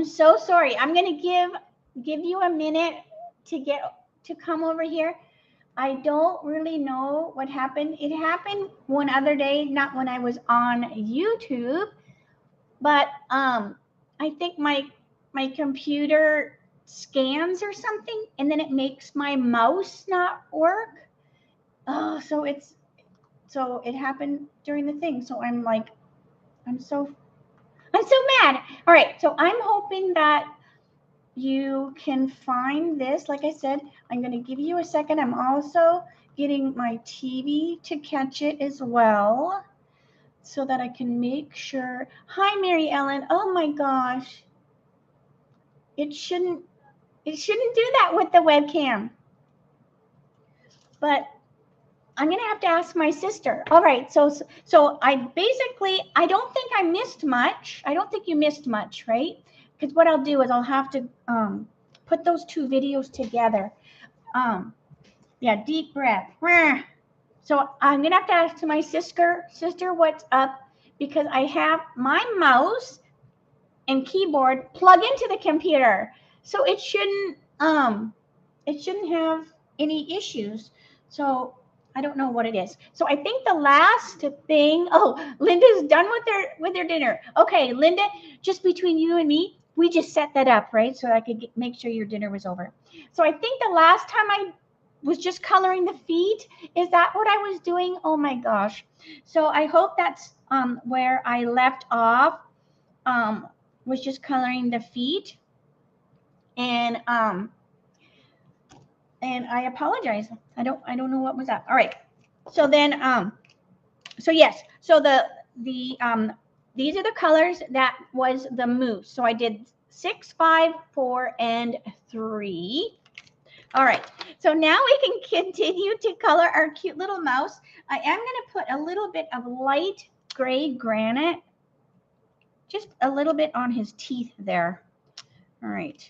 so sorry. I'm going to give you a minute to come over here. I don't really know what happened. It happened one other day, not when I was on YouTube, but I think my computer scans or something, and then it makes my mouse not work. Oh, so it happened during the thing. So I'm like, I'm so mad. All right, so I'm hoping that you can find this. Like I said, I'm going to give you a second. I'm also getting my TV to catch it as well so that I can make sure. Hi, Mary Ellen. Oh my gosh. It shouldn't do that with the webcam. But I'm going to have to ask my sister. All right, so I don't think I missed much. I don't think you missed much, right? Because what I'll do is I'll have to put those two videos together. Yeah, deep breath. So I'm going to have to ask to my sister what's up, because I have my mouse and keyboard plug into the computer. So it shouldn't have any issues. So I don't know what it is. So I think the last thing, Linda's done with their dinner. Okay, Linda, just between you and me, we just set that up, right? So I could make sure your dinner was over. So I think the last time I was just coloring the feet. Is that what I was doing? Oh my gosh. So I hope that's where I left off, was just coloring the feet. And I apologize. I don't know what was up. All right. So then, so yes. So these are the colors that was the moose. So I did 6, 5, 4, and 3. All right. So now we can continue to color our cute little mouse. I am going to put a little bit of light gray granite, just a little bit on his teeth there. All right.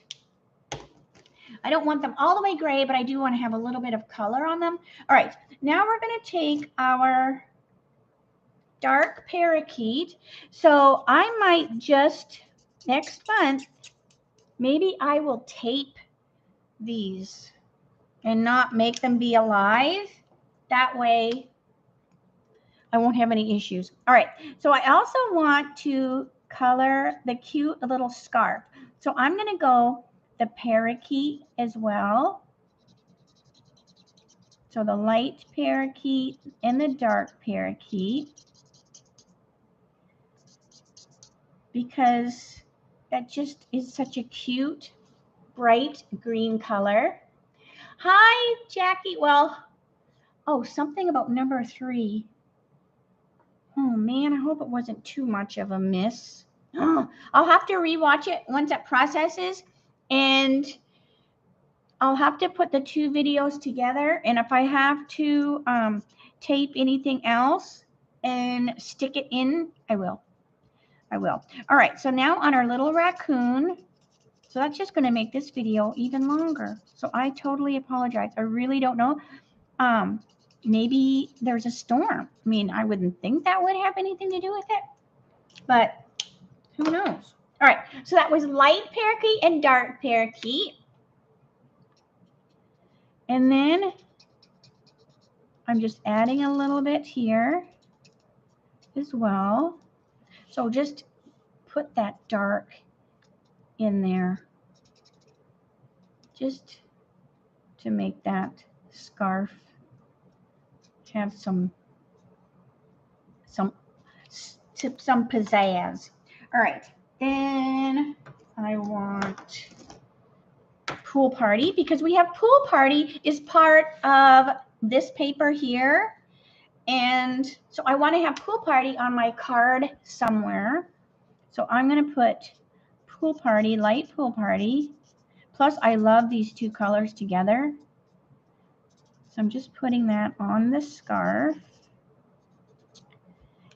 I don't want them all the way gray, but I do want to have a little bit of color on them. All right, now we're going to take our dark parakeet. So I might just, next month, maybe I will tape these and not make them be alive. That way I won't have any issues. All right, so I also want to color the cute little scarf. So I'm going to go the parakeet as well. So the light parakeet and the dark parakeet, because that just is such a cute, bright green color. Hi, Jackie. Well, something about number 3. Oh man, I hope it wasn't too much of a miss. I'll have to rewatch it once it processes, and I'll have to put the 2 videos together, and if I have to tape anything else and stick it in, I will. All right, so now on our little raccoon, so that's just going to make this video even longer. So I totally apologize. I really don't know. Maybe there's a storm. I mean, I wouldn't think that would have anything to do with it, but who knows? All right, so that was light parakeet and dark parakeet. And then I'm just adding a little bit here as well. So just put that dark in there, just to make that scarf have some pizzazz. All right, then I want pool party, because we have pool party is part of this paper here, and so I want to have pool party on my card somewhere. So I'm going to put pool party, light pool party. Plus I love these 2 colors together. So I'm just putting that on the scarf.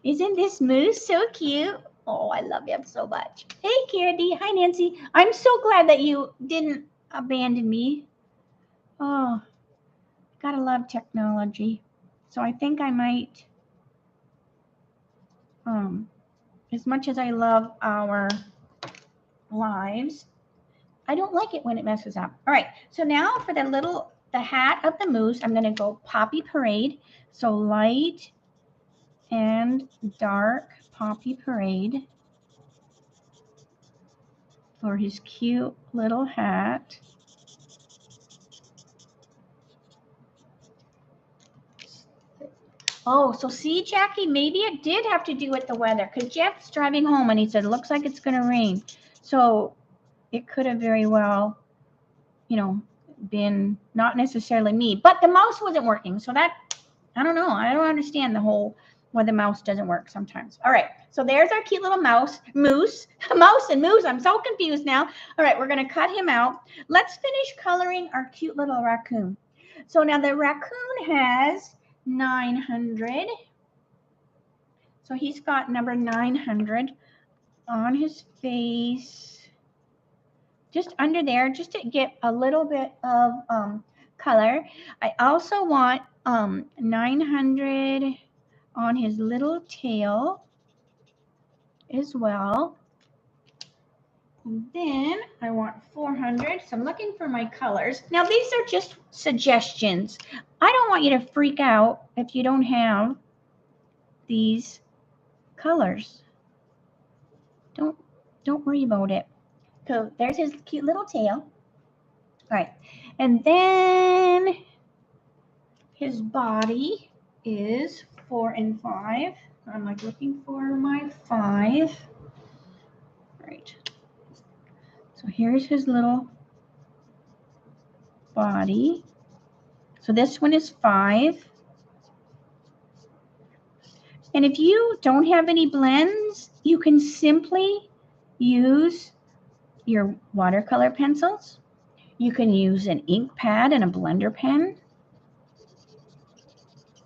Isn't this moose so cute? Oh, I love him so much. Hey, Candy. Hi, Nancy. I'm so glad that you didn't abandon me. Oh, gotta love technology. So I think I might, as much as I love our lives. I don't like it when it messes up. All right, so now for the hat of the moose, I'm going to go Poppy Parade. So light and dark Poppy Parade for his cute little hat. Oh, so see, Jackie, maybe it did have to do with the weather, because Jeff's driving home and he said, it looks like it's going to rain. So it could have very well, you know, been not necessarily me, but the mouse wasn't working. So that, I don't know. I don't understand the whole why the mouse doesn't work sometimes. All right, so there's our cute little mouse, moose, mouse and moose. I'm so confused now. All right, we're going to cut him out. Let's finish coloring our cute little raccoon. So now the raccoon has 900. So he's got number 900 on his face, just under there, just to get a little bit of color. I also want 900 on his little tail as well. And then I want 400. So I'm looking for my colors. Now these are just suggestions. I don't want you to freak out if you don't have these colors. Don't worry about it. So there's his cute little tail. All right, and then his body is 4 and 5. I'm like looking for my 5. All right. So here's his little body. So this one is 5. And if you don't have any blends, you can simply use your watercolor pencils. You can use an ink pad and a blender pen.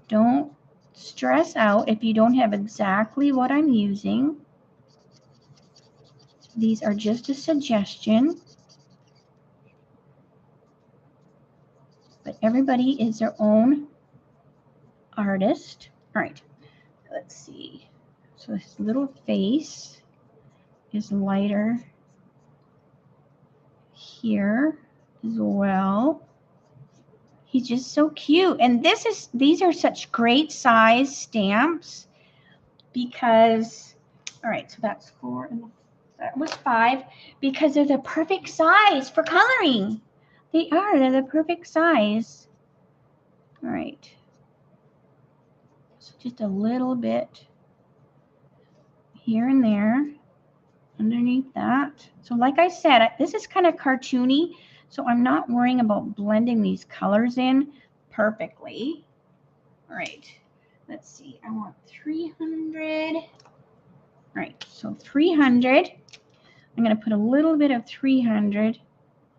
Don't stress out if you don't have exactly what I'm using. These are just a suggestion. But everybody is their own artist. All right, let's see. So his little face is lighter here as well. He's just so cute. And these are such great size stamps because, all right, so that's 4 and that was 5, because they're the perfect size for coloring. They're the perfect size. All right. So just a little bit here and there underneath that. So like I said, this is kind of cartoony, so I'm not worrying about blending these colors in perfectly. All right, let's see. I want 300. All right, so 300. I'm going to put a little bit of 300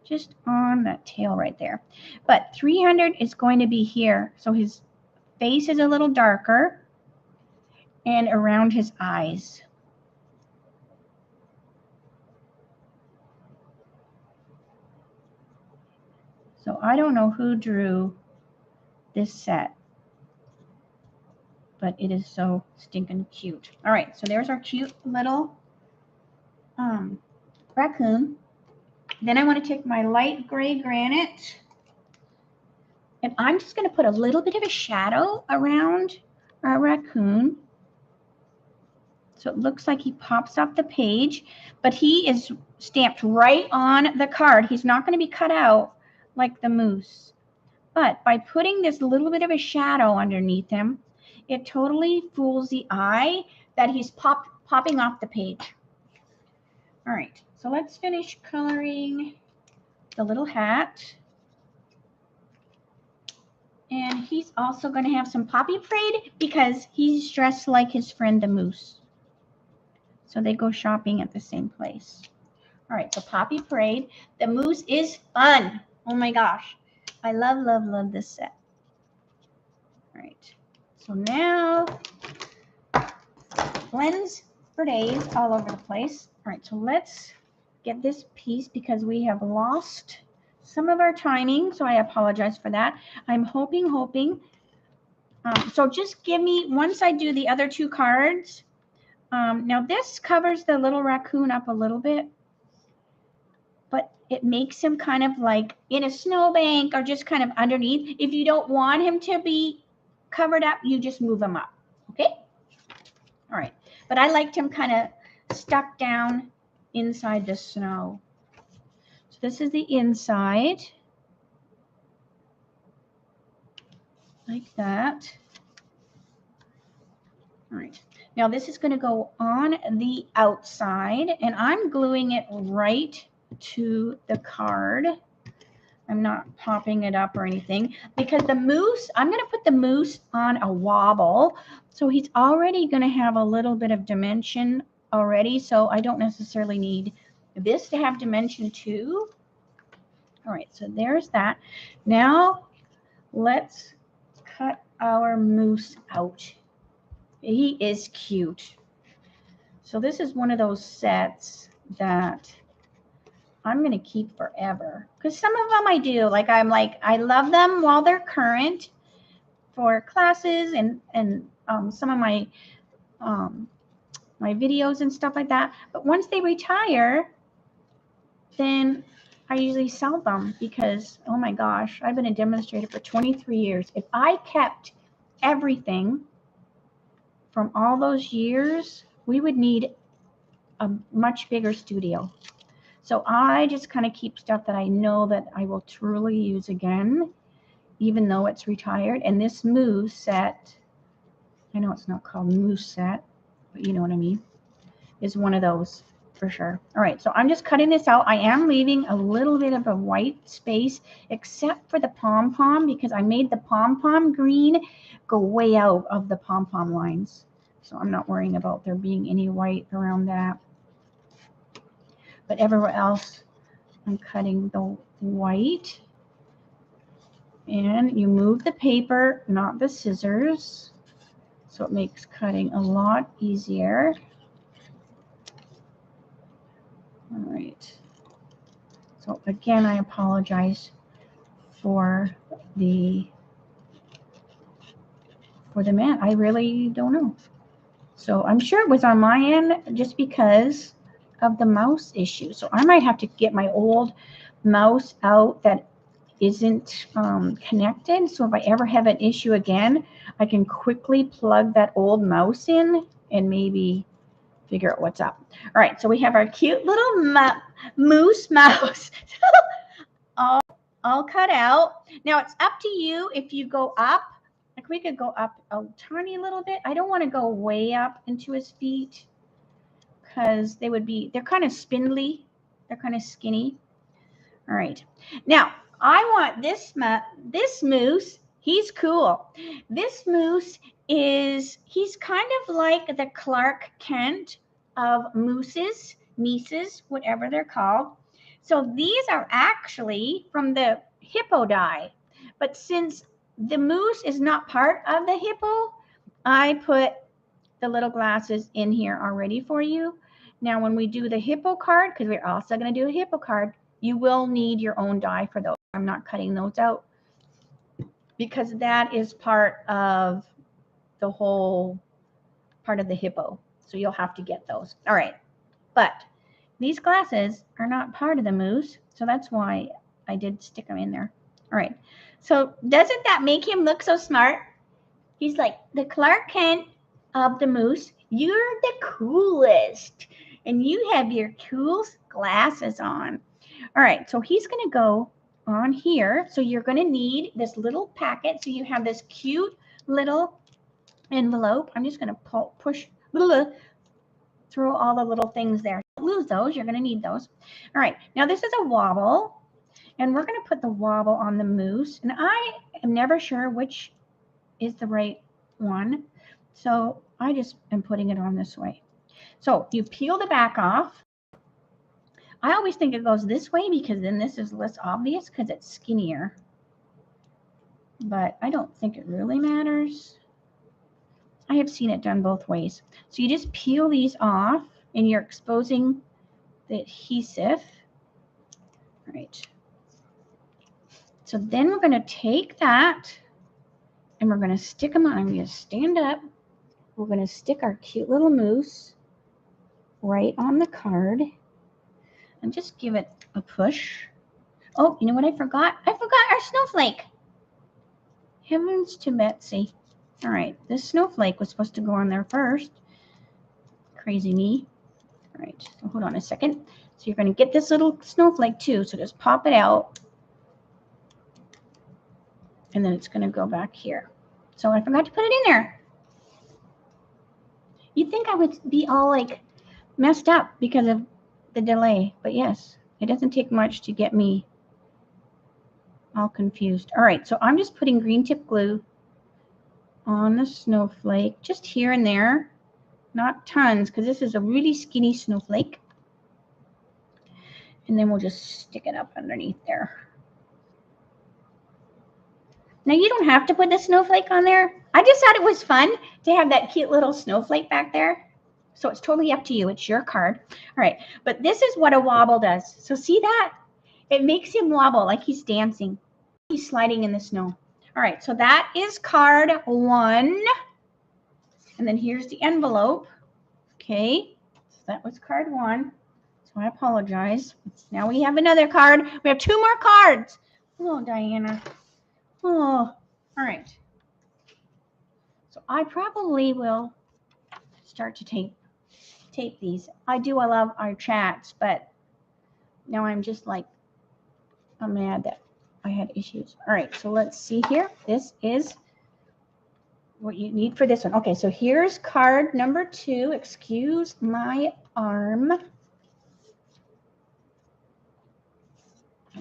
just on that tail right there. But 300 is going to be here. So his face is a little darker and around his eyes. So I don't know who drew this set, but it is so stinking cute. All right, so there's our cute little raccoon. Then I want to take my light gray granite, and I'm just going to put a little bit of a shadow around our raccoon. So it looks like he pops off the page, but he is stamped right on the card. He's not going to be cut out like the moose. But by putting this little bit of a shadow underneath him, it totally fools the eye that he's popping off the page. All right, so let's finish coloring the little hat. And he's also going to have some Poppy Parade because he's dressed like his friend the moose. So they go shopping at the same place. All right, so Poppy Parade. The moose is fun. Oh my gosh. I love, love, love this set. All right, so now blends for days all over the place. All right, so let's get this piece because we have lost some of our timing, so I apologize for that. I'm hoping. So just give me, once I do the other 2 cards, now this covers the little raccoon up a little bit. it makes him kind of like in a snowbank or just kind of underneath. If you don't want him to be covered up, you just move him up. Okay? All right. But I liked him kind of stuck down inside the snow. So this is the inside. Like that. All right. Now this is going to go on the outside, and I'm gluing it right to the card. I'm not popping it up or anything because the moose, I'm going to put the moose on a wobble. So he's already going to have a little bit of dimension already. So I don't necessarily need this to have dimension too. All right, so there's that. Now let's cut our moose out. He is cute. So this is one of those sets that I'm going to keep forever. Because some of them I do. I love them while they're current for classes and some of my my videos and stuff like that. But once they retire, then I usually sell them because, oh my gosh, I've been a demonstrator for 23 years. If I kept everything from all those years, we would need a much bigger studio. So I just kind of keep stuff that I know that I will truly use again, even though it's retired. And this moose set, I know it's not called moose set, but you know what I mean, is one of those for sure. All right, so I'm just cutting this out. I am leaving a little bit of a white space, except for the pom-pom, because I made the pom-pom green go way out of the pom-pom lines. So I'm not worrying about there being any white around that. But everywhere else, I'm cutting the white. And you move the paper, not the scissors. So it makes cutting a lot easier. All right. So again, I apologize for the mat. I really don't know. So I'm sure it was on my end just because of the mouse issue. So I might have to get my old mouse out that isn't connected. So if I ever have an issue again, I can quickly plug that old mouse in and maybe figure out what's up. All right, so we have our cute little moose mouse all cut out. Now it's up to you if you go up. Like we could go up a tiny little bit. I don't want to go way up into his feet because they're kind of spindly. They're kind of skinny. All right. Now I want this moose. He's cool. This moose he's kind of like the Clark Kent of mooses, nieces, whatever they're called. So these are actually from the hippo die. But since the moose is not part of the hippo, I put the little glasses in here already for you. Now, when we do the hippo card, because we're also going to do a hippo card, you will need your own die for those. I'm not cutting those out because that is part of the whole part of the hippo. So you'll have to get those. All right. But these glasses are not part of the moose. So that's why I did stick them in there. All right. So doesn't that make him look so smart? He's like the Clark Kent of the moose. You're the coolest. And you have your cool glasses on. All right. So he's going to go on here. So you're going to need this little packet. So you have this cute little envelope. I'm just going to push, throw all the little things there. Don't lose those. You're going to need those. All right. Now this is a wobble. And we're going to put the wobble on the moose. And I am never sure which is the right one. So I just am putting it on this way. So you peel the back off. I always think it goes this way because then this is less obvious because it's skinnier. But I don't think it really matters. I have seen it done both ways. So you just peel these off and you're exposing the adhesive. All right. So then we're going to take that and we're going to stick them on. I'm going to stand up. We're going to stick our cute little moose right on the card. and just give it a push. Oh, you know what I forgot? I forgot our snowflake. Heavens to Betsy. All right, this snowflake was supposed to go on there first. Crazy me. All right, so hold on a second. So you're going to get this little snowflake too. So just pop it out. And then it's going to go back here. So I forgot to put it in there. You'd think I would be all like messed up because of the delay. But yes, it doesn't take much to get me all confused. All right, so I'm just putting green tip glue on the snowflake, just here and there. Not tons, because this is a really skinny snowflake. And then we'll just stick it up underneath there. Now, you don't have to put the snowflake on there. I just thought it was fun to have that cute little snowflake back there. So it's totally up to you. It's your card. All right, but this is what a wobble does. So see that? It makes him wobble like he's dancing. He's sliding in the snow. All right, so that is card 1. And then here's the envelope. Okay, so that was card 1. So I apologize. Now we have another card. We have 2 more cards. Oh, Diana. Oh, all right. So I probably will start to tape these. I love our chats, but now I'm just like, I'm mad that I had issues. All right, so let's see here. This is what you need for this one. Okay, so here's card number 2. Excuse my arm. All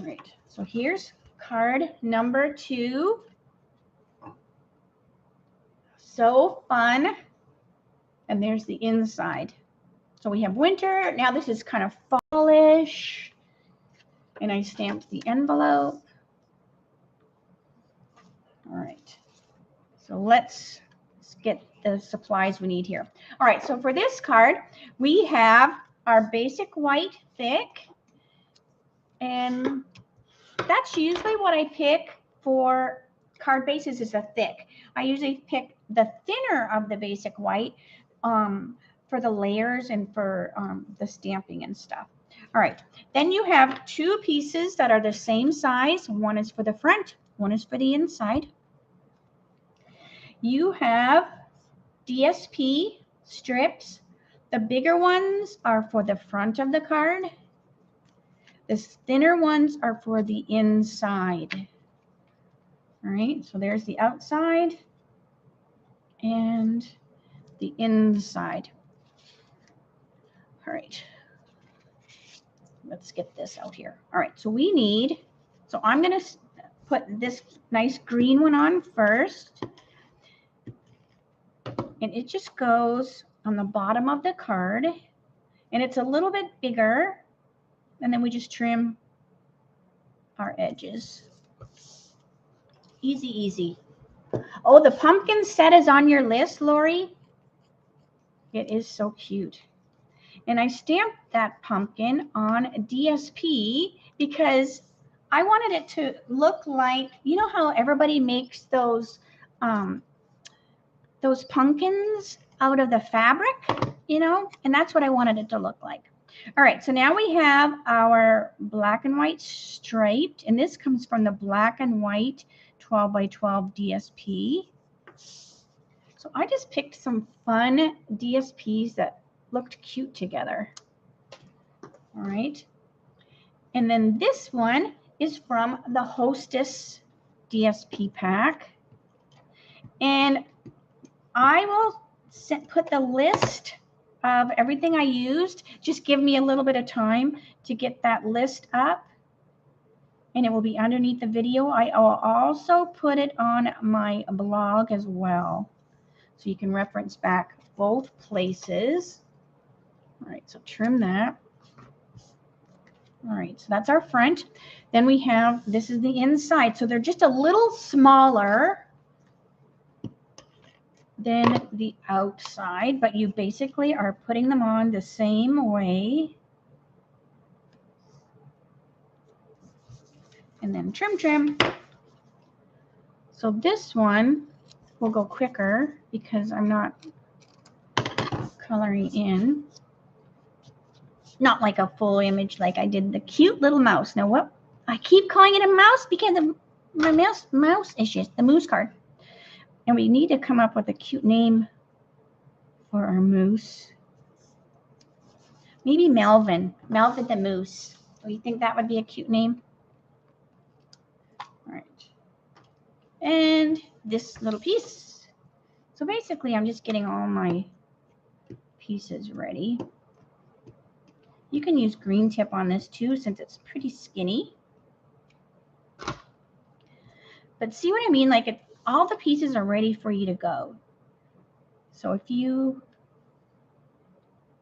right, so here's card number 2. So fun. And there's the inside. So we have winter. Now this is kind of fallish. And I stamped the envelope. All right. So let's get the supplies we need here. All right. So for this card, we have our basic white thick. And that's usually what I pick for card bases, is a thick. I usually pick the thinner of the basic white for the layers and for the stamping and stuff. All right, then you have 2 pieces that are the same size. One is for the front, one is for the inside. You have DSP strips. The bigger ones are for the front of the card. The thinner ones are for the inside. All right, so there's the outside and the inside. All right, let's get this out here. All right, so we need, so I'm going to put this nice green one on first. And it just goes on the bottom of the card. And it's a little bit bigger. And then we just trim our edges. Easy, easy. Oh, the pumpkin set is on your list, Lori. It is so cute. And I stamped that pumpkin on DSP because I wanted it to look like, you know how everybody makes those pumpkins out of the fabric, you know, and that's what I wanted it to look like. All right, so now we have our black and white striped, and this comes from the black and white 12 by 12 DSP. So I just picked some fun DSPs that looked cute together. All right, and then this one is from the Hostess DSP pack, and I will put the list of everything I used. Just give me a little bit of time to get that list up, and it will be underneath the video. I will also put it on my blog as well, so you can reference back both places. All right, so trim that. All right, so that's our front. Then we have, this is the inside. So they're just a little smaller than the outside, but you basically are putting them on the same way. And then trim, trim. So this one will go quicker because I'm not coloring in. Not like a full image like I did the cute little mouse. Now what? I keep calling it a mouse because of my mouse issues, the moose card. And we need to come up with a cute name for our moose. Maybe Melvin. Melvin the moose. Do you think that would be a cute name? All right. And this little piece. So basically, I'm just getting all my pieces ready. You can use green tip on this too, since it's pretty skinny. But see what I mean? Like all the pieces are ready for you to go. So if you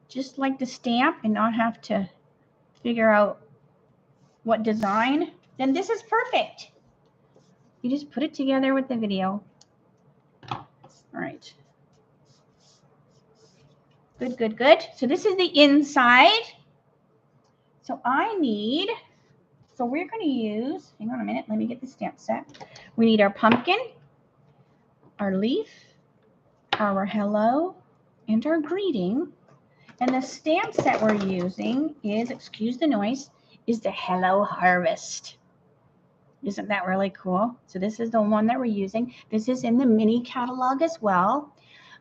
just like to stamp and not have to figure out what design, then this is perfect. You just put it together with the video. All right. Good, good, good. So this is the inside. So so we're going to use, hang on a minute, let me get the stamp set. We need our pumpkin, our leaf, our hello, and our greeting. And the stamp set we're using is, excuse the noise, is the Hello Harvest. Isn't that really cool? So this is the one that we're using. This is in the mini catalog as well.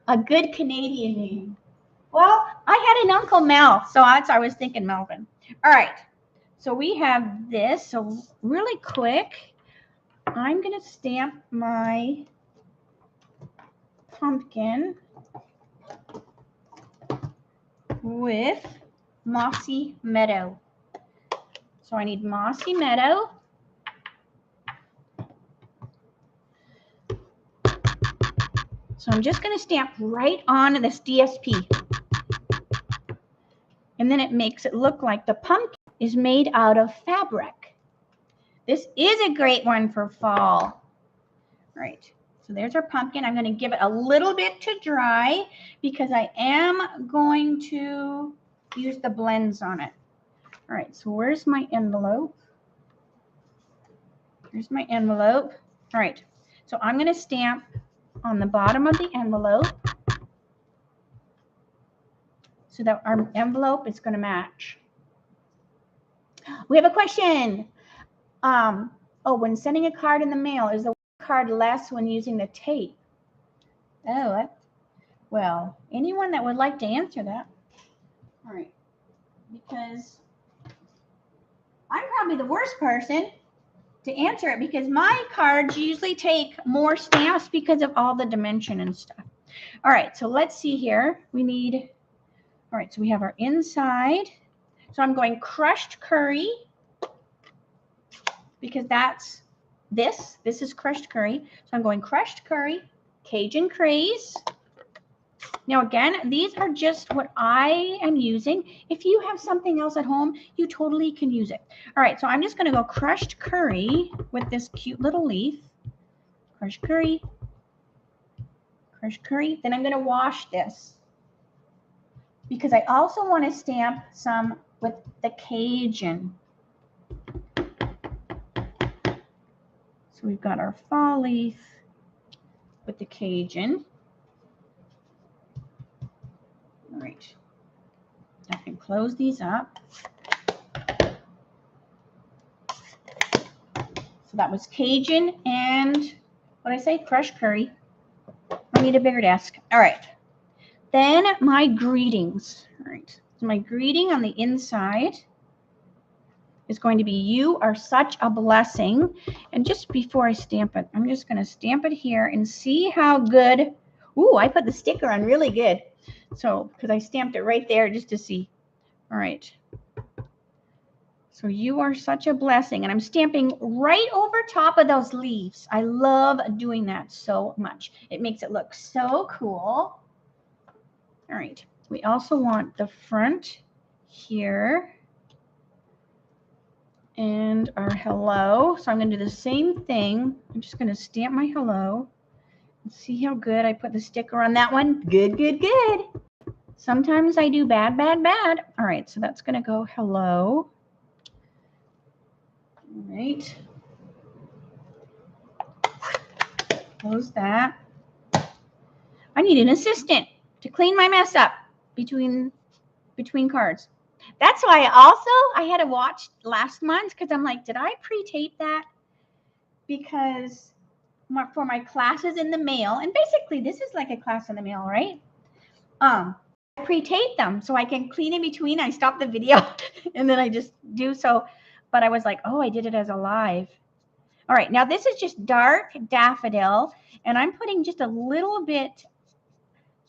A good Canadian name. Well, I had an Uncle Mel, so that's why I was thinking Melvin. All right, so we have this. So really quick, I'm going to stamp my pumpkin with Mossy Meadow. So I need Mossy Meadow. So I'm just going to stamp right on this DSP. And then it makes it look like the pumpkin is made out of fabric. This is a great one for fall. All right, so there's our pumpkin. I'm going to give it a little bit to dry because I am going to use the blends on it. All right, so where's my envelope? Here's my envelope. All right, so I'm going to stamp on the bottom of the envelope so that our envelope is going to match. We have a question. Oh, when sending a card in the mail, is the card less when using the tape? Oh, well, anyone that would like to answer that. All right, because I'm probably the worst person to answer it because my cards usually take more stamps because of all the dimension and stuff. All right, so let's see here. We need, all right, so we have our inside. So I'm going crushed curry because that's this. This is crushed curry. So I'm going crushed curry, Cajun craze. Now again, these are just what I am using. If you have something else at home, you totally can use it. All right, so I'm just going to go crushed curry with this cute little leaf. Crushed curry. Crushed curry. Then I'm going to wash this because I also want to stamp some with the Cajun. So we've got our fall leaf with the Cajun. All right, I can close these up. So that was Cajun and what did I say? Crushed curry. I need a bigger desk. All right. Then my greetings. All right. So my greeting on the inside is going to be, you are such a blessing. And just before I stamp it, I'm just going to stamp it here and see how good. Ooh, I put the sticker on really good. So, because I stamped it right there just to see. All right. So you are such a blessing. And I'm stamping right over top of those leaves. I love doing that so much. It makes it look so cool. All right. We also want the front here. And our hello. So I'm going to do the same thing. I'm just going to stamp my hello. See how good I put the sticker on that one? Good, good, good. Sometimes I do bad, bad, bad. All right, so that's going to go hello. All right. Close that. I need an assistant to clean my mess up between cards. That's why I had to watch last month because I'm like, did I pre-tape that? Because for my classes in the mail, and basically this is like a class in the mail, right? I pre-tape them so I can clean in between. I stop the video and then I just do so. But I was like, oh, I did it as a live. All right, now this is just dark daffodil, and I'm putting just a little bit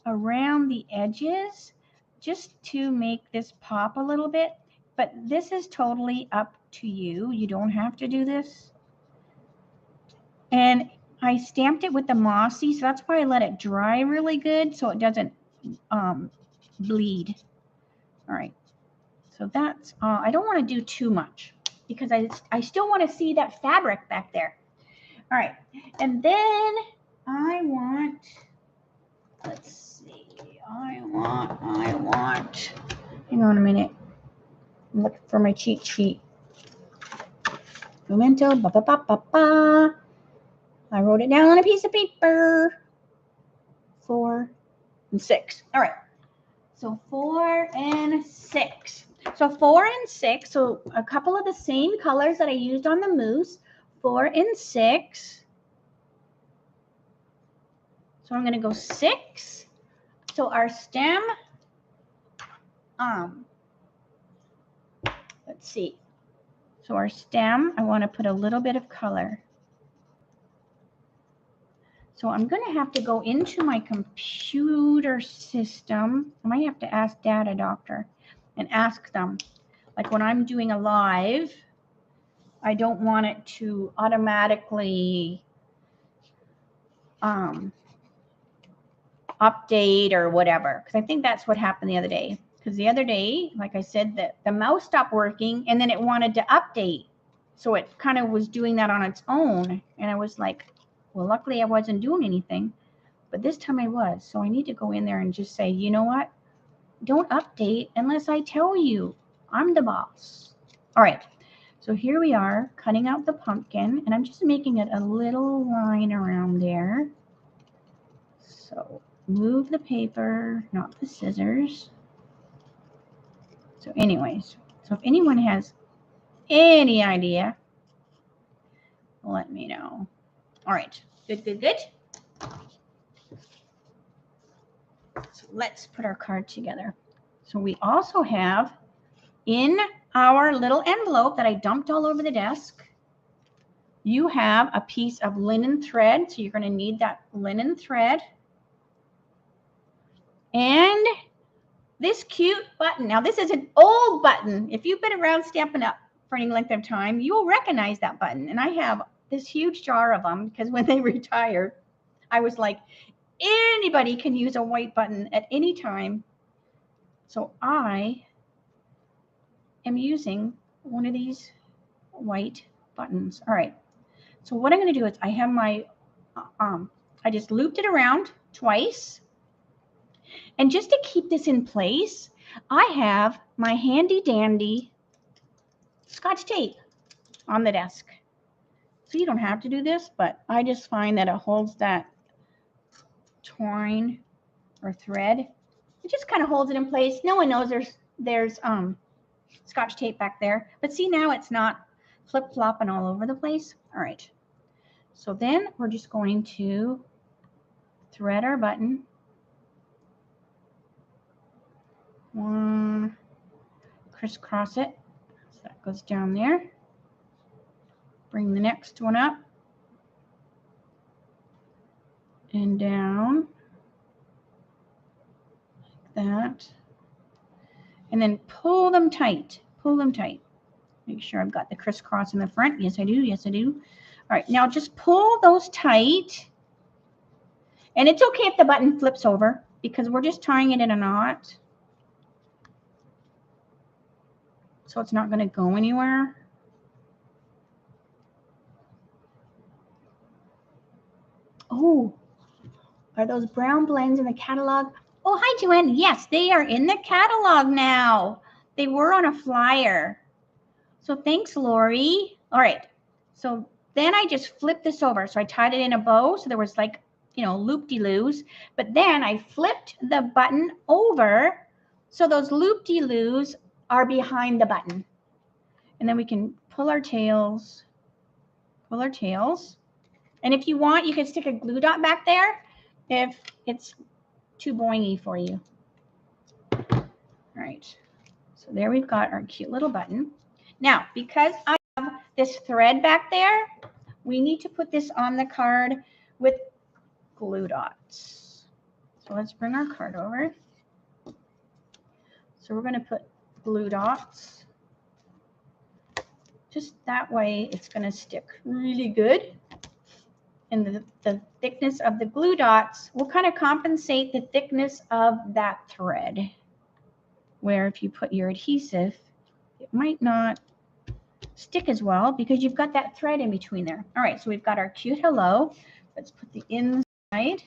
around the edges just to make this pop a little bit. But this is totally up to you. You don't have to do this. And I stamped it with the mossy, so that's why I let it dry really good so it doesn't bleed. All right, so that's, I don't want to do too much because I still want to see that fabric back there. All right, and then I want, let's see, I want, hang on a minute, I'm looking for my cheat sheet. Memento, ba ba ba ba ba. I wrote it down on a piece of paper. 4 and 6. All right. So 4 and 6. So 4 and 6. So a couple of the same colors that I used on the mousse. 4 and 6. So I'm going to go 6. So our stem, let's see. So our stem, I want to put a little bit of color. So I'm going to have to go into my computer system. I might have to ask Data Doctor and ask them. Like when I'm doing a live, I don't want it to automatically update or whatever. Because I think that's what happened the other day. Because the other day, like I said, the mouse stopped working and then it wanted to update. So it kind of was doing that on its own. And I was like, well, luckily I wasn't doing anything, but this time I was. So I need to go in there and just say, you know what? Don't update unless I tell you. I'm the boss. All right. So here we are cutting out the pumpkin, and I'm just making it a little line around there. So move the paper, not the scissors. So anyways, so if anyone has any idea, let me know. All right. Good, good, good. So let's put our card together. So we also have in our little envelope that I dumped all over the desk, you have a piece of linen thread. So you're going to need that linen thread. And this cute button. Now this is an old button. If you've been around Stampin' Up for any length of time, you will recognize that button. And I have this huge jar of them because when they retired, I was like, anybody can use a white button at any time. So I am using one of these white buttons. All right. So what I'm going to do is I have my, I just looped it around twice. And just to keep this in place, I have my handy dandy Scotch tape on the desk. So you don't have to do this, but I just find that it holds that twine or thread. It just kind of holds it in place. No one knows there's Scotch tape back there. But see, now it's not flip-flopping all over the place. All right. So then we're just going to thread our button. One, crisscross it. So that goes down there. Bring the next one up and down like that. And then pull them tight. Pull them tight. Make sure I've got the crisscross in the front. Yes, I do. Yes, I do. All right, now just pull those tight. And it's okay if the button flips over because we're just tying it in a knot. So it's not going to go anywhere. Oh, are those brown blends in the catalog? Oh, hi, Joanne. Yes, they are in the catalog now. They were on a flyer. So thanks, Lori. All right. So then I just flipped this over. So I tied it in a bow. So there was like, you know, loop-de-loos. But then I flipped the button over. So those loop-de-loos are behind the button. And then we can pull our tails. And if you want, you can stick a glue dot back there if it's too boingy for you. All right. So there we've got our cute little button. Now, because I have this thread back there, we need to put this on the card with glue dots. So let's bring our card over. So we're going to put glue dots. Just that way it's going to stick really good. And the thickness of the glue dots will kind of compensate the thickness of that thread. Where if you put your adhesive, it might not stick as well because you've got that thread in between there. All right, so we've got our cute hello. Let's put the inside.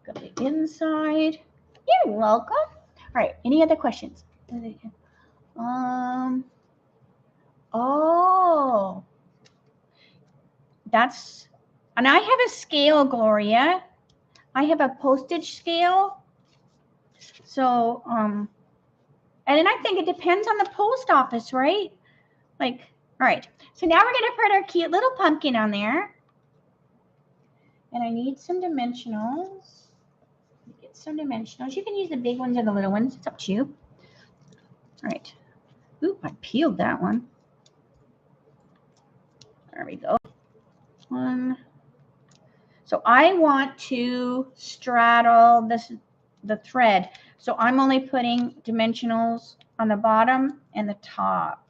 Got the inside. You're welcome. All right, any other questions? Oh, that's, and I have a scale, Gloria. I have a postage scale. So, and then I think it depends on the post office, right? Like, all right. So now we're going to put our cute little pumpkin on there. And I need some dimensionals. Get some dimensionals. You can use the big ones or the little ones. It's up to you. All right. Ooh, I peeled that one. There we go. One. So I want to straddle the thread. So I'm only putting dimensionals on the bottom and the top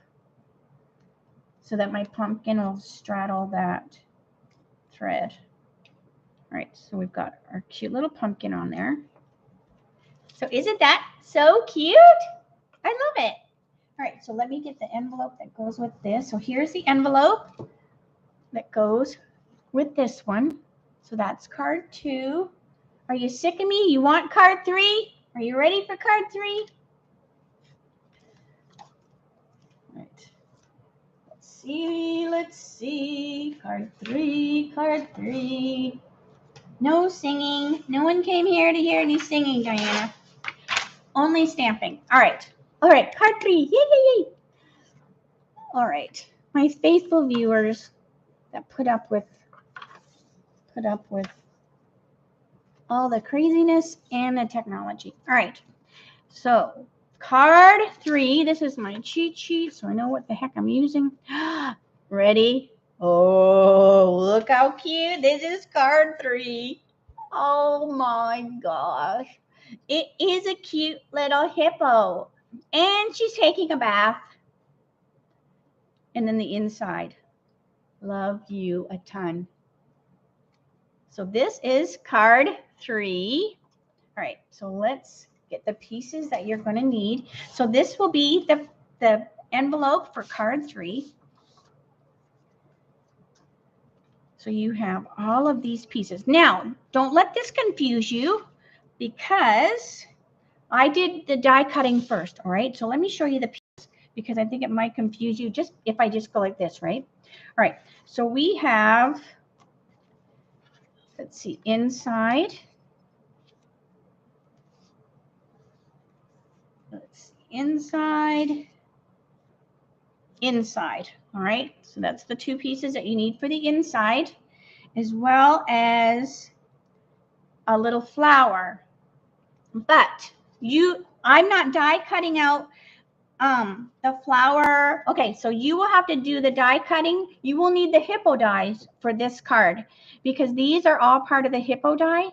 so that my pumpkin will straddle that thread. All right, so we've got our cute little pumpkin on there. So isn't that so cute? I love it. All right, so let me get the envelope that goes with this. So here's the envelope that goes with this one. So that's card 2. Are you sick of me? You want card 3? Are you ready for card 3? All right. Let's see. Card 3. No singing. No one came here to hear any singing, Diana. Only stamping. All right. Card 3. Yay. All right. My faithful viewers that put up with all the craziness and the technology. All right. So card 3. This is my cheat sheet, so I know what the heck I'm using. Ready? Oh, look how cute. This is card 3. Oh my gosh. It is a cute little hippo. And she's taking a bath. And then the inside. Love you a ton. So this is card 3. All right, so let's get the pieces that you're going to need. So this will be the envelope for card 3. So you have all of these pieces. Now, don't let this confuse you because I did the die cutting first, all right? So let me show you the pieces because I think it might confuse you just if I just go like this, right? All right, so we have, let's see, inside. Let's see, inside. All right, so that's the 2 pieces that you need for the inside, as well as a little flower. But I'm not die cutting out the flower. Okay, so you will have to do the die cutting. You will need the hippo dies for this card because these are all part of the hippo die.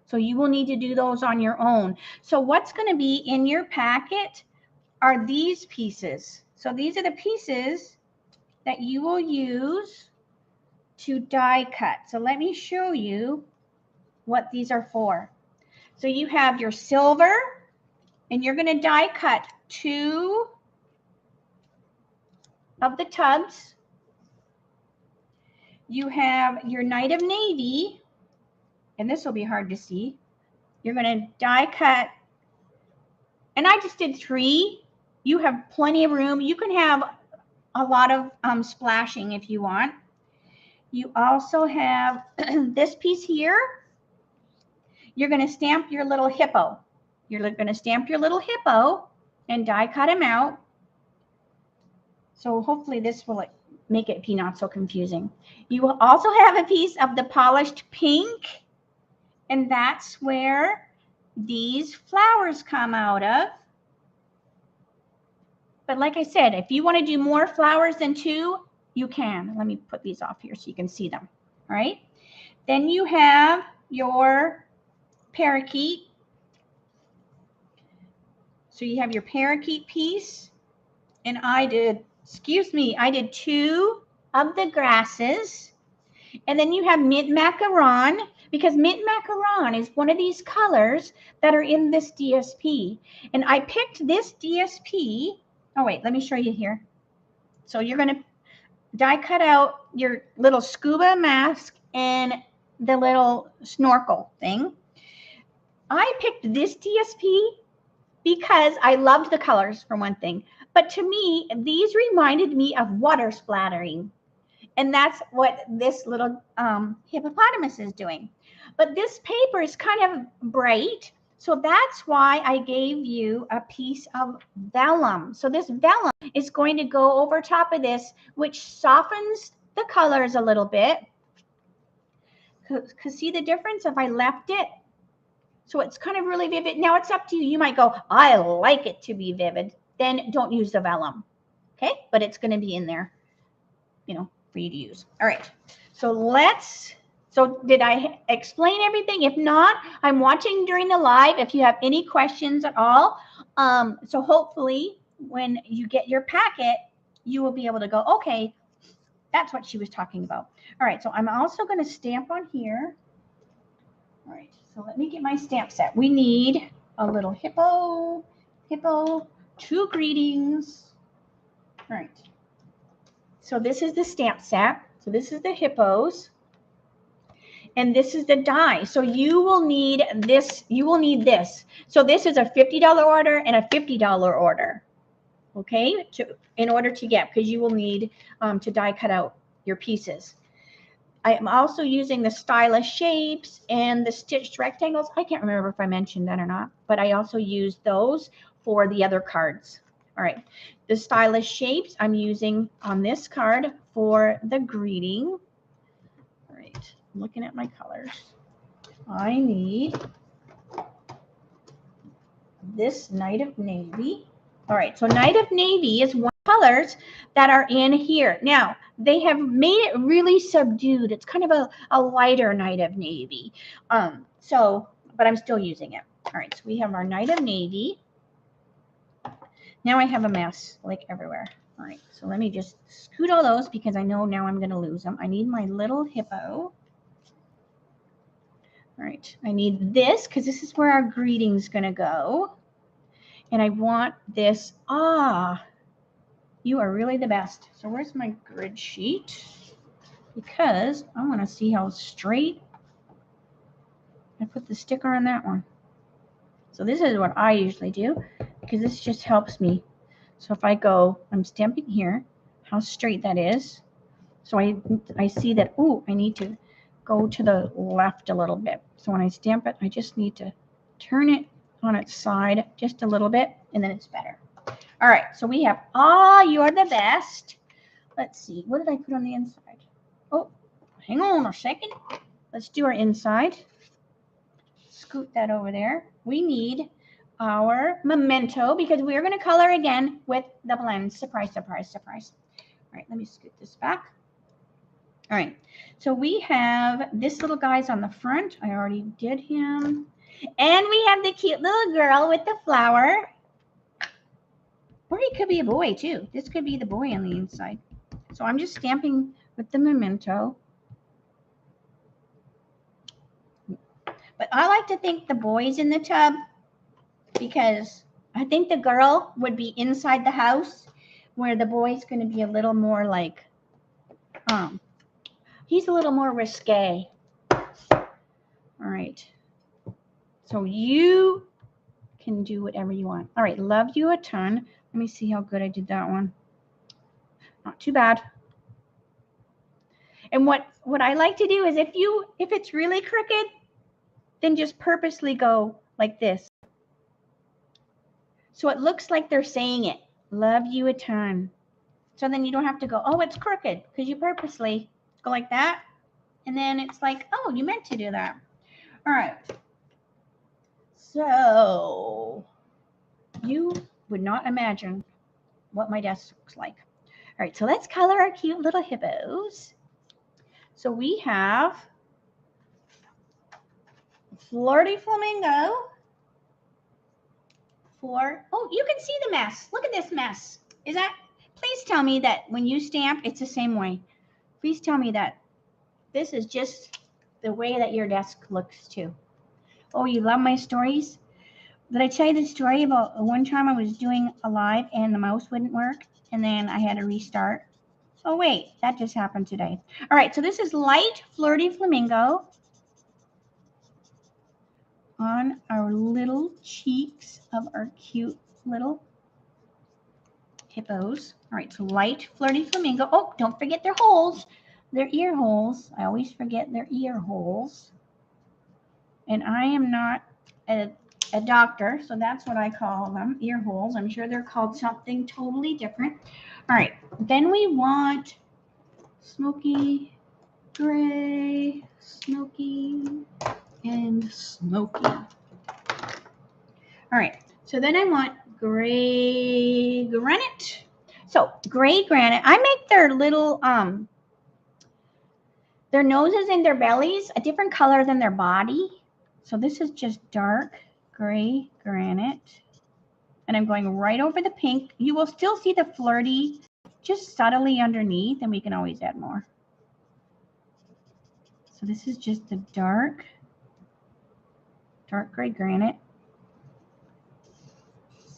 So you will need to do those on your own. So what's going to be in your packet are these pieces. So these are the pieces that you will use to die cut. So let me show you what these are for. So you have your silver, and you're going to die cut 2 of the tubs. You have your Knight of Navy, and this will be hard to see. You're going to die cut, and I just did 3. You have plenty of room. You can have a lot of splashing if you want. You also have this piece here. You're going to stamp your little hippo. You're going to stamp your little hippo and die cut him out. So hopefully this will make it be not so confusing. You will also have a piece of the polished pink, and that's where these flowers come out of. But like I said, if you want to do more flowers than 2, you can. Let me put these off here so you can see them. All right. Then you have your parakeet. So you have your parakeet piece. And I did 2 of the grasses. And then you have mint macaron, because mint macaron is one of these colors that are in this DSP. And I picked this DSP. Oh, wait, let me show you here. So you're going to die cut out your little scuba mask and the little snorkel thing. I picked this DSP because I loved the colors, for one thing. But to me, these reminded me of water splattering. And that's what this little hippopotamus is doing. But this paper is kind of bright. So that's why I gave you a piece of vellum. So this vellum is going to go over top of this, which softens the colors a little bit. Because see the difference if I left it? So it's kind of really vivid. Now it's up to you. You might go, I like it to be vivid. Then don't use the vellum. Okay? But it's going to be in there, you know, for you to use. All right. So did I explain everything? If not, I'm watching during the live if you have any questions at all. So hopefully when you get your packet, you will be able to go, okay, that's what she was talking about. All right. So I'm also going to stamp on here. All right. So let me get my stamp set. We need a little hippo, 2 greetings. All right. So this is the stamp set. So this is the hippos. And this is the die. So you will need this. You will need this. So this is a $50 order and a $50 order. Okay, in order to get, because you will need to die cut out your pieces. I am also using the stylish shapes and the stitched rectangles. I can't remember if I mentioned that or not, but I also use those for the other cards. All right, the stylish shapes I'm using on this card for the greeting. All right, I'm looking at my colors. I need this Night of Navy. All right, so Night of Navy is one of the colors that are in here. Now, they have made it really subdued. It's kind of a lighter Night of Navy. But I'm still using it. All right, so we have our Night of Navy. Now I have a mess, like everywhere. All right, so let me just scoot all those because I know now I'm going to lose them. I need my little hippo. All right, I need this because this is where our greeting's going to go. And I want this. You are really the best. So where's my grid sheet? Because I want to see how straight I put the sticker on that one. So this is what I usually do because this just helps me. So if I go, I'm stamping here, how straight that is. So I see that, I need to go to the left a little bit. So when I stamp it, I just need to turn it on its side just a little bit, and then it's better. All right, so we have, you're the best. Let's see, what did I put on the inside? Oh, hang on a second. Let's do our inside. Scoot that over there. We need our memento because we are going to color again with the blend. Surprise, surprise, surprise. All right, let me scoot this back. All right, so we have this little guy's on the front. I already did him. And we have the cute little girl with the flower. Or he could be a boy too. This could be the boy on the inside. So I'm just stamping with the memento. But I like to think the boy's in the tub because I think the girl would be inside the house where the boy's going to be a little more like, he's a little more risque. All right. So you can do whatever you want. All right, love you a ton. Let me see how good I did that one. Not too bad. And what I like to do is if it's really crooked, then just purposely go like this. So it looks like they're saying it. Love you a ton. So then you don't have to go, oh, it's crooked, because you purposely go like that. And then it's like, oh, you meant to do that. All right. So you would not imagine what my desk looks like. All right, so let's color our cute little hippos. So we have Flirty Flamingo. Oh, you can see the mess. Look at this mess. Is that, please tell me that when you stamp, it's the same way. Please tell me that this is just the way that your desk looks too. Oh, you love my stories? Did I tell you the story about one time I was doing a live and the mouse wouldn't work and then I had to restart? Oh, wait, that just happened today. All right, so this is light Flirty Flamingo on our little cheeks of our cute little hippos. All right, so light Flirty Flamingo. Oh, don't forget their holes. Their ear holes. I always forget their ear holes. And I am not a doctor, so that's what I call them, ear holes. I'm sure they're called something totally different. All right, then we want smoky, gray, smoky, and smoky. All right, so then I want gray granite. So gray granite, I make their little, their noses and their bellies a different color than their body. So this is just dark gray granite. And I'm going right over the pink. You will still see the flirty just subtly underneath, and we can always add more. So this is just the dark gray granite.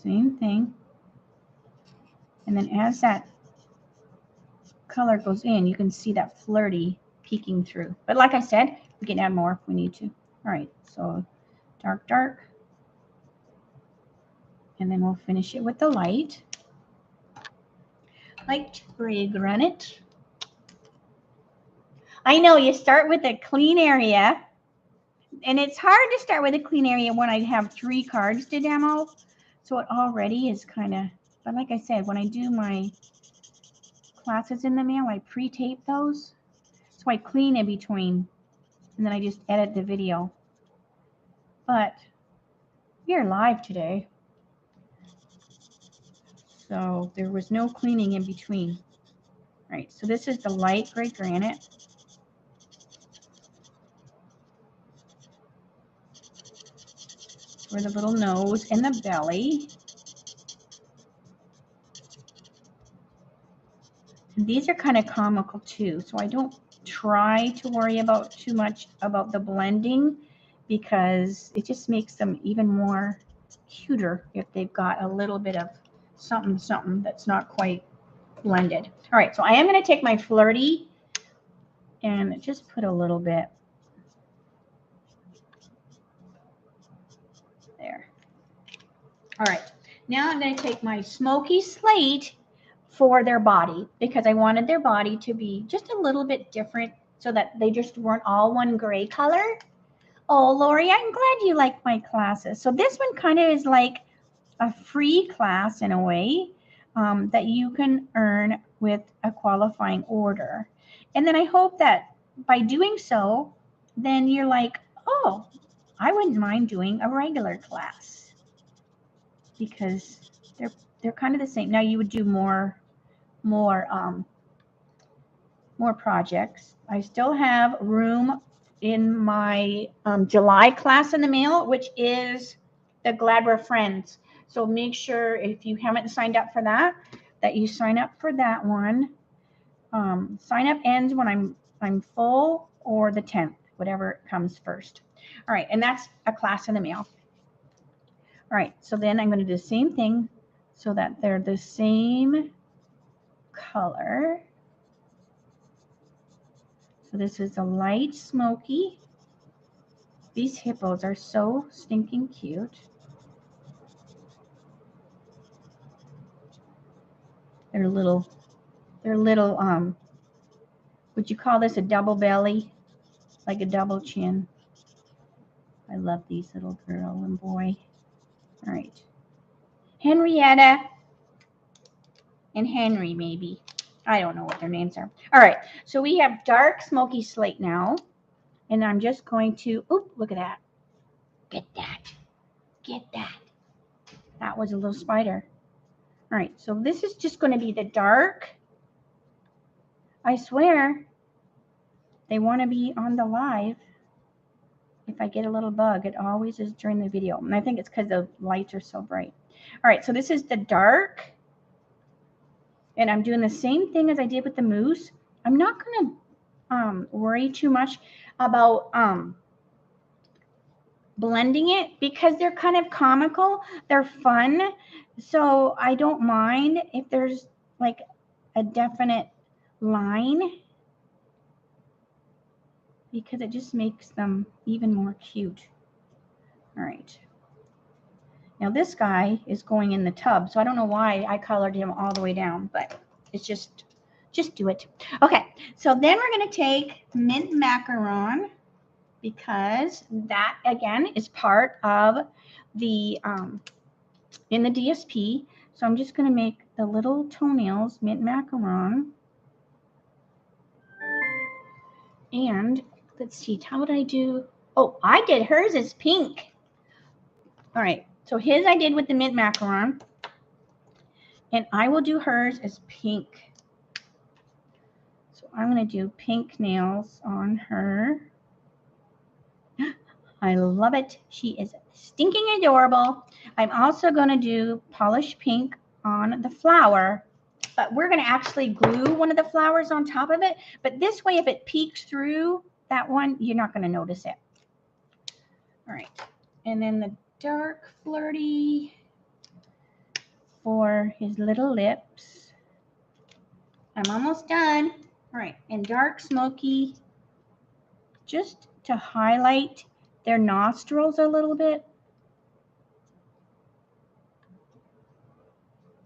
Same thing. And then as that color goes in, you can see that flirty peeking through. But like I said, we can add more if we need to. All right, so dark. And then we'll finish it with the light gray granite. I know you start with a clean area, and it's hard to start with a clean area when I have 3 cards to demo. So it already is kind of, but like I said, when I do my classes in the mail, I pre-tape those. So I clean in between, and then I just edit the video. But we're live today, so there was no cleaning in between. All right, so this is the light gray granite. For the little nose and the belly. And these are kind of comical too, so I don't try to worry about too much about the blending because it just makes them even more cuter if they've got a little bit of something that's not quite blended. All right, so I am going to take my flirty and just put a little bit there. All right, now I'm going to take my smoky slate for their body because I wanted their body to be just a little bit different so that they just weren't all one gray color. Oh, Lori, I'm glad you like my classes. So this one kind of is like a free class in a way that you can earn with a qualifying order. And then I hope that by doing so, then you're like, oh, I wouldn't mind doing a regular class because they're kind of the same. Now you would do more projects. I still have room in my July class in the mail, which is the Glad We're Friends. So make sure if you haven't signed up for that, that you sign up for that one. Sign up ends when I'm full or the 10th, whatever comes first. All right, and that's a class in the mail. All right, so then I'm going to do the same thing so that they're the same color. So this is a light smoky. These hippos are so stinking cute. They're little, would you call this a double belly? Like a double chin. I love these little girl and boy. All right. Henrietta and Henry, maybe. I don't know what their names are. All right, so we have dark smoky slate now. And I'm just going to, oh, look at that. Get that. Get that. That was a little spider. All right, so this is just going to be the dark. I swear they want to be on the live. If I get a little bug, it always is during the video. And I think it's because the lights are so bright. All right, so this is the dark. And I'm doing the same thing as I did with the moose. I'm not going to worry too much about blending it because they're kind of comical. They're fun. So I don't mind if there's like a definite line because it just makes them even more cute. All right. Now this guy is going in the tub, so I don't know why I colored him all the way down, but it's just do it. Okay, so then we're going to take mint macaron because that again is part of the in the DSP. So I'm just going to make the little toenails mint macaron. And let's see, how would I do? Oh, I did hers as pink. All right, so his I did with the mint macaron. And I will do hers as pink. So I'm going to do pink nails on her. I love it. She is stinking adorable. I'm also going to do polished pink on the flower. But we're going to actually glue one of the flowers on top of it. But this way, if it peeks through that one, you're not going to notice it. All right. And then the dark flirty for his little lips. I'm almost done. All right, and dark smoky, just to highlight their nostrils a little bit.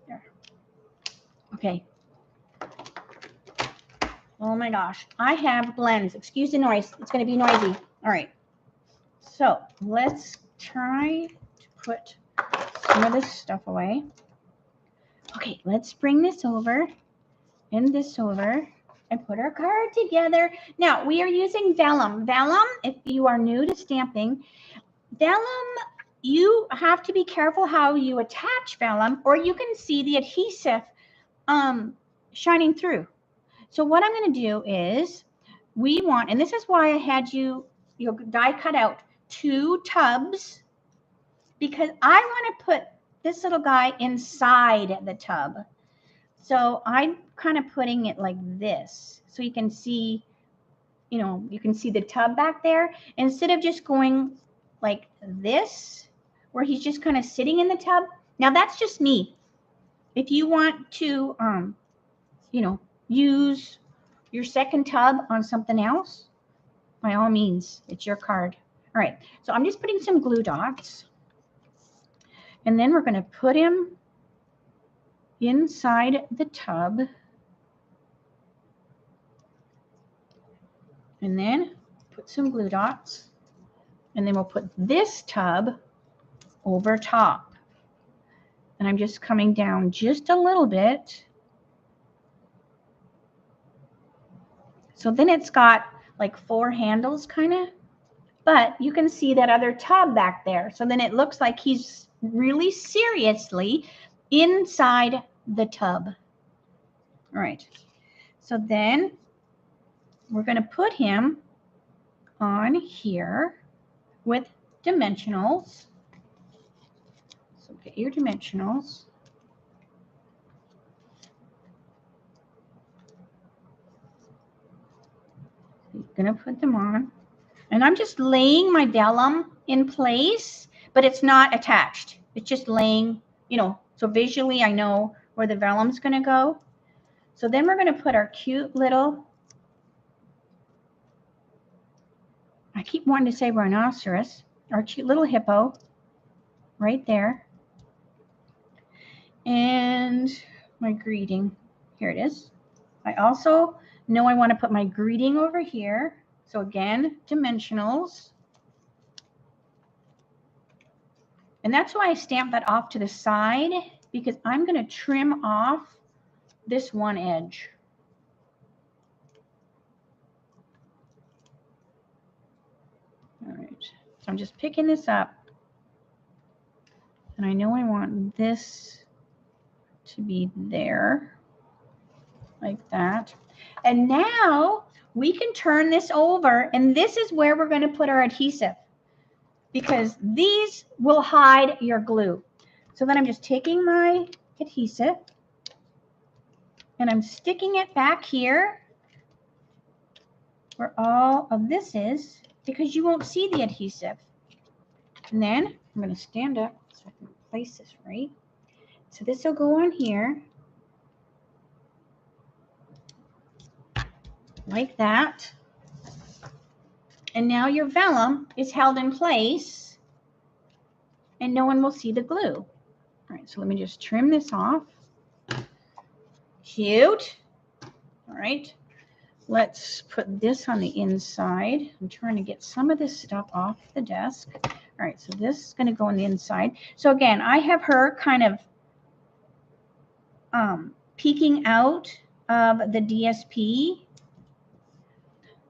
There. Okay. Oh my gosh, I have blends. Excuse the noise. It's going to be noisy. All right. So let's try to put some of this stuff away. Okay, let's bring this over and this over and put our card together. Now, we are using vellum. Vellum, if you are new to stamping, vellum, you have to be careful how you attach vellum or you can see the adhesive shining through. So what I'm going to do is we want, and this is why I had your die cut out 2 tubs because I want to put this little guy inside the tub. So I'm kind of putting it like this so you can see, you know, you can see the tub back there instead of just going like this where he's just kind of sitting in the tub. Now that's just me. If you want to, you know, use your second tub on something else, by all means, it's your card. All right, so I'm just putting some glue dots. And then we're going to put him inside the tub. And then put some glue dots. And then we'll put this tub over top. And I'm just coming down just a little bit. So then it's got like 4 handles kind of. But you can see that other tub back there. So then it looks like he's really seriously inside the tub. All right. So then we're going to put him on here with dimensionals. So get your dimensionals. You're going to put them on. And I'm just laying my vellum in place, but it's not attached. It's just laying, you know, so visually I know where the vellum's going to go. So then we're going to put our cute little, I keep wanting to say rhinoceros, our cute little hippo right there. And my greeting, here it is. I also know I want to put my greeting over here. So again, dimensionals. And that's why I stamped that off to the side, because I'm going to trim off this one edge. All right, so I'm just picking this up. And I know I want this to be there, like that. And now we can turn this over, and this is where we're going to put our adhesive, because these will hide your glue. So then I'm just taking my adhesive and I'm sticking it back here where all of this is, because you won't see the adhesive. And then I'm going to stand up so I can place this right. So this will go on here like that. And now your vellum is held in place and no one will see the glue. All right, so let me just trim this off. Cute. All right, let's put this on the inside. I'm trying to get some of this stuff off the desk. All right, so this is going to go on the inside. So again, I have her kind of peeking out of the DSP.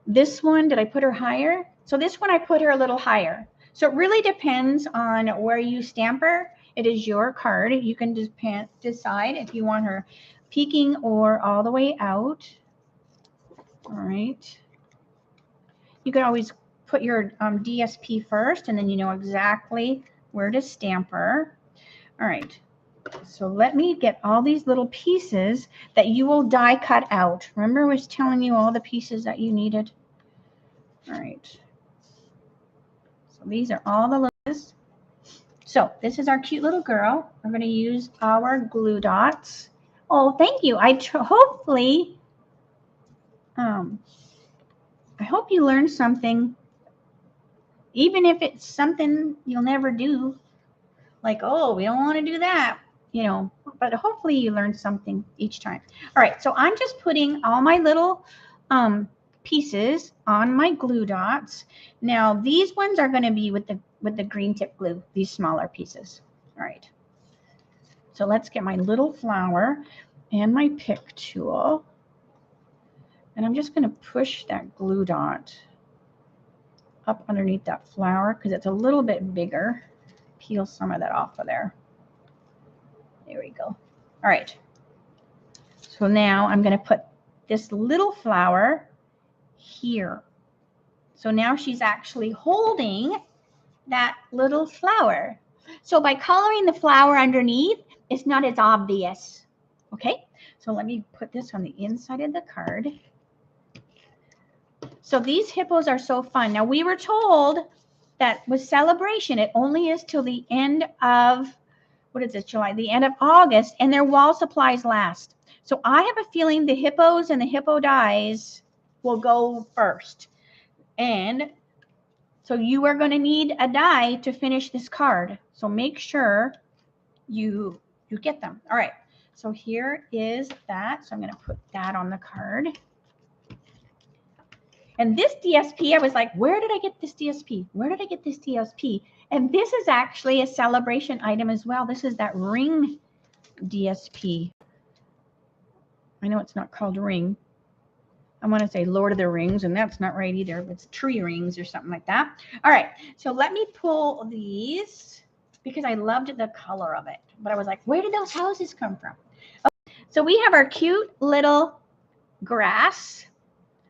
This one, did I put her higher? So this one I put her a little higher. So it really depends on where you stamp her. It is your card. You can just decide if you want her peeking or all the way out. All right. You could always put your DSP first, and then you know exactly where to stamp her. All right. So let me get all these little pieces that you will die cut out. Remember I was telling you all the pieces that you needed? All right. So these are all the little. So this is our cute little girl. We're going to use our glue dots. Oh, thank you. Hopefully, I hope you learned something, even if it's something you'll never do. Like, oh, we don't want to do that, you know, but hopefully you learned something each time. All right, so I'm just putting all my little pieces on my glue dots. Now, these ones are going to be with the green tip glue, these smaller pieces. All right. So let's get my little flower and my pick tool. And I'm just going to push that glue dot up underneath that flower because it's a little bit bigger. Peel some of that off of there. There we go. All right. So now I'm going to put this little flower here. So now she's actually holding that little flower. So by coloring the flower underneath, it's not as obvious. Okay. So let me put this on the inside of the card. So these hippos are so fun. Now we were told that with Celebration, it only is till the end of, what is it, July, the end of August, and their wall supplies last. So I have a feeling the hippos and the hippo dies will go first. And so you are going to need a die to finish this card. So make sure you get them. All right. So here is that. So I'm going to put that on the card. And this DSP, I was like, where did I get this DSP? Where did I get this DSP? And this is actually a Celebration item as well. This is that ring DSP. I know it's not called ring. I want to say Lord of the Rings, and that's not right either. It's tree rings or something like that. All right, so let me pull these because I loved the color of it. But I was like, where did those houses come from? Okay, so we have our cute little grass.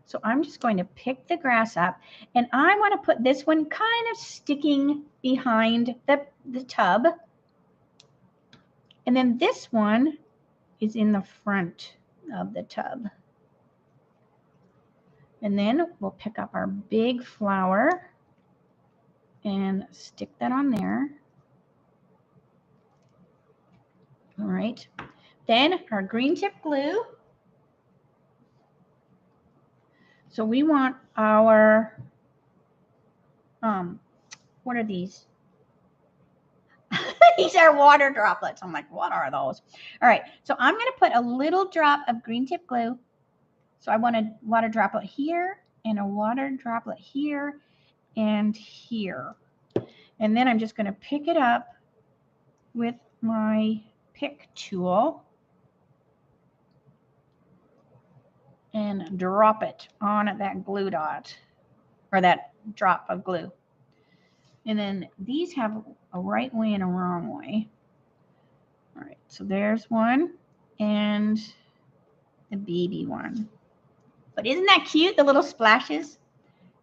So I'm just going to pick the grass up, and I want to put this one kind of sticking behind the tub. And then this one is in the front of the tub. And then we'll pick up our big flower and stick that on there. All right. Then our green tip glue. So we want our, what are these? These are water droplets. I'm like, what are those? All right. So I'm going to put a little drop of green tip glue. So I want a water droplet here and a water droplet here and here. And then I'm just going to pick it up with my pick tool and drop it on that glue dot or that drop of glue. And then these have a right way and a wrong way. All right, so there's one and the baby one. But isn't that cute, the little splashes?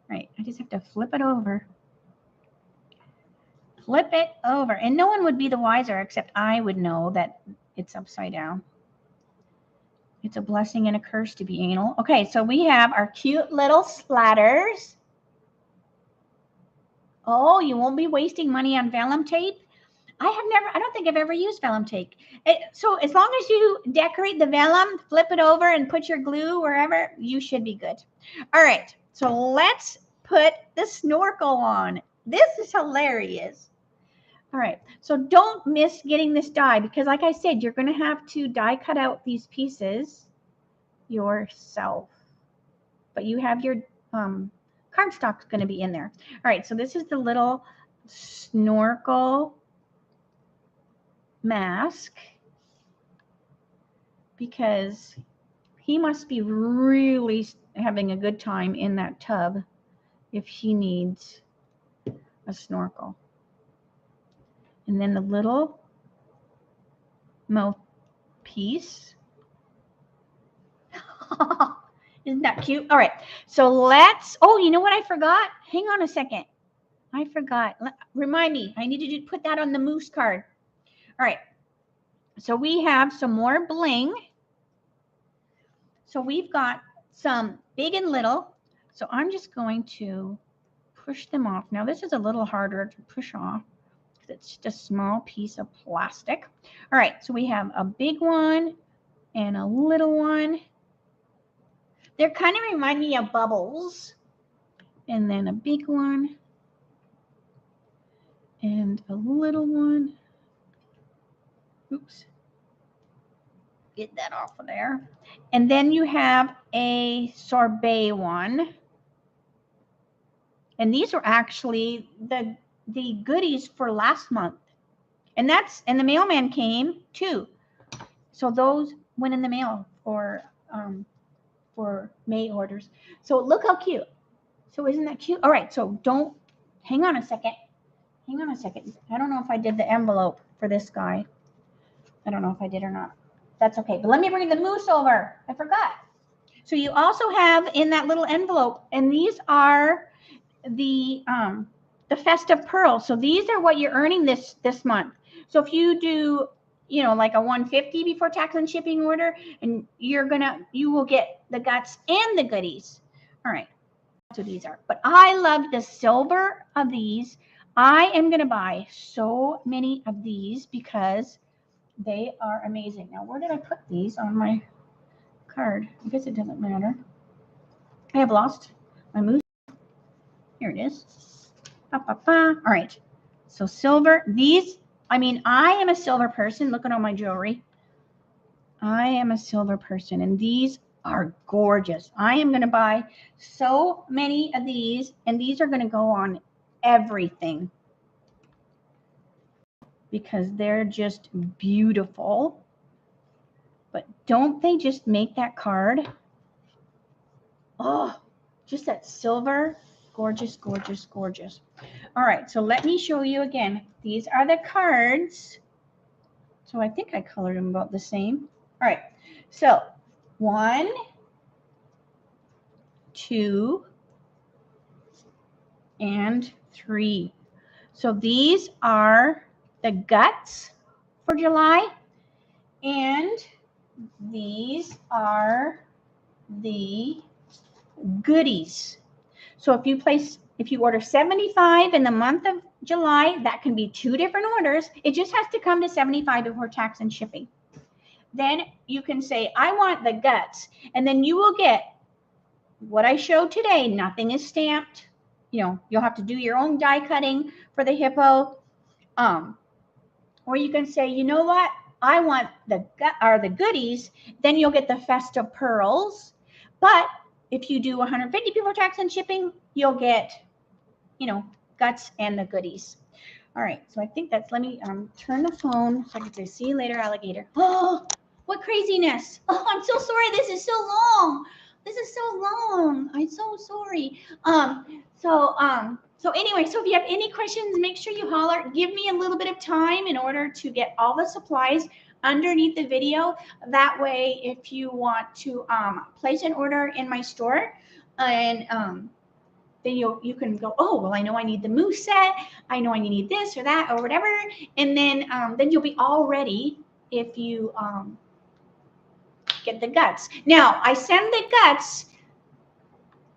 All right, I just have to flip it over. Flip it over. And no one would be the wiser except I would know that it's upside down. It's a blessing and a curse to be anal. Okay, so we have our cute little splatters. Oh, you won't be wasting money on vellum tape? I don't think I've ever used vellum tape. So as long as you decorate the vellum, flip it over and put your glue wherever, you should be good. All right, so let's put the snorkel on. This is hilarious. All right, so don't miss getting this die because like I said, you're gonna have to die cut out these pieces yourself. But you have your cardstock's gonna be in there. All right, so this is the little snorkel mask because he must be really having a good time in that tub if he needs a snorkel. And then the little mouthpiece. Isn't that cute? All right, so let's, oh, you know what I forgot? Hang on a second. I forgot. Remind me, I needed to put that on the moose card. All right, so we have some more bling. So we've got some big and little. So I'm just going to push them off. Now this is a little harder to push off because it's just a small piece of plastic. All right, so we have a big one and a little one. They kind of remind me of bubbles. And then a big one and a little one. Oops. Get that off of there. And then you have a sorbet one. And these are actually the goodies for last month. And the mailman came too. So those went in the mail for May orders. So look how cute. So isn't that cute? All right, so hang on a second. Hang on a second. I don't know if I did the envelope for this guy. I don't know if I did or not. That's okay. But let me bring the moose over. I forgot. So you also have in that little envelope, and these are the festive pearls. So these are what you're earning this month. So if you do, like a $150 before tax and shipping order, and you will get the guts and the goodies. All right. That's what these are. But I love the silver of these. I am going to buy so many of these because they are amazing. Now, where did I put these on my card? I guess it doesn't matter. I have lost my moose. Here it is. All right. So silver. These, I am a silver person. Look at all my jewelry. I am a silver person, and these are gorgeous. I am going to buy so many of these, and these are going to go on everything because they're just beautiful. But don't they just make that card? Oh, just that silver. Gorgeous, gorgeous, gorgeous. All right, so let me show you again. These are the cards. So I think I colored them about the same. All right, so 1, 2, and 3. So these are the guts for July, and these are the goodies. So if you order 75 in the month of July, that can be 2 different orders. It just has to come to 75 before tax and shipping. Then you can say, I want the guts, and then you will get what I showed today. Nothing is stamped. You'll have to do your own die cutting for the hippo. Or you can say, you know what? I want the goodies. Then you'll get the festive pearls. But if you do 150 before tax and shipping, you'll get, guts and the goodies. All right, so I think that's, let me turn the phone so I can say, see you later, alligator. Oh, what craziness. Oh, I'm so sorry. This is so long. This is so long. I'm so sorry. So anyway, so if you have any questions, make sure you holler. Give me a little bit of time in order to get all the supplies underneath the video. That way, if you want to place an order in my store, and then you can go, oh, well, I know I need the mousse set. I know I need this or that or whatever. And then you'll be all ready if you get the guts. Now, I send the guts,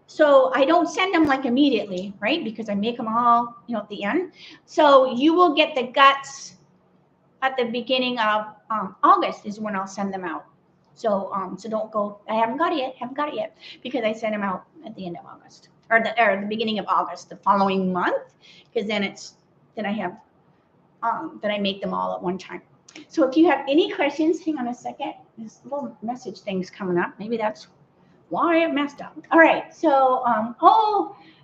so I don't send them like immediately, right? Because I make them all, at the end. So you will get the guts at the beginning of August is when I'll send them out. So so don't go, I haven't got it yet, because I sent them out at the end of August, or the beginning of August, the following month, because then I have then I make them all at one time. So if you have any questions, hang on a second. This little message thing's coming up. Maybe that's why it messed up. All right. So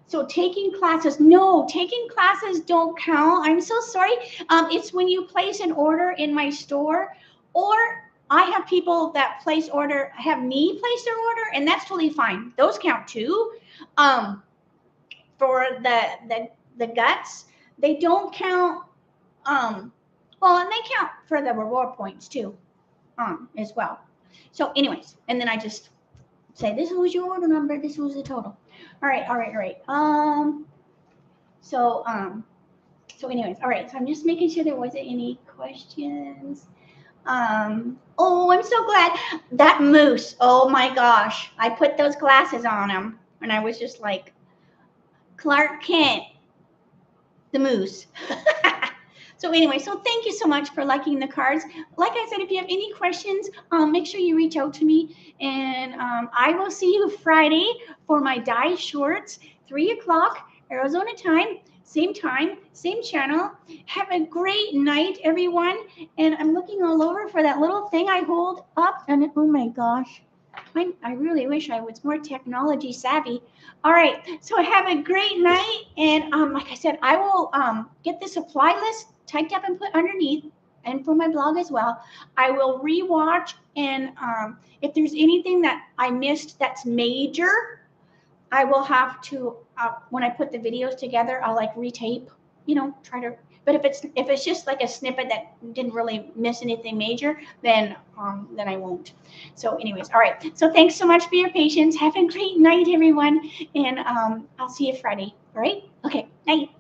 so taking classes. No, taking classes don't count. I'm so sorry. It's when you place an order in my store, or I have people that have me place their order, and that's totally fine. Those count too. For the guts, they don't count. Well, and they count for the reward points too, as well. So anyways, and then I just say, this was your order number, this was the total. All right. So anyways, all right. So I'm just making sure there wasn't any questions. Oh, I'm so glad. That moose, oh my gosh. I put those glasses on him, and I was just like, Clark Kent, the moose. So anyway, so thank you so much for liking the cards. Like I said, if you have any questions, make sure you reach out to me. And I will see you Friday for my die shorts, 3 o'clock Arizona time, same channel. Have a great night, everyone. And I'm looking all over for that little thing I hold up. And oh my gosh, I really wish I was more technology savvy. All right, so have a great night. And like I said, I will get the supply list typed up and put underneath, and for my blog as well. I will rewatch, and if there's anything that I missed that's major, I will have to, when I put the videos together, I'll like retape, try to. But if it's just like a snippet that didn't really miss anything major, then I won't. So anyways, all right. So thanks so much for your patience. Have a great night, everyone, and I'll see you Friday. All right? Okay. Night.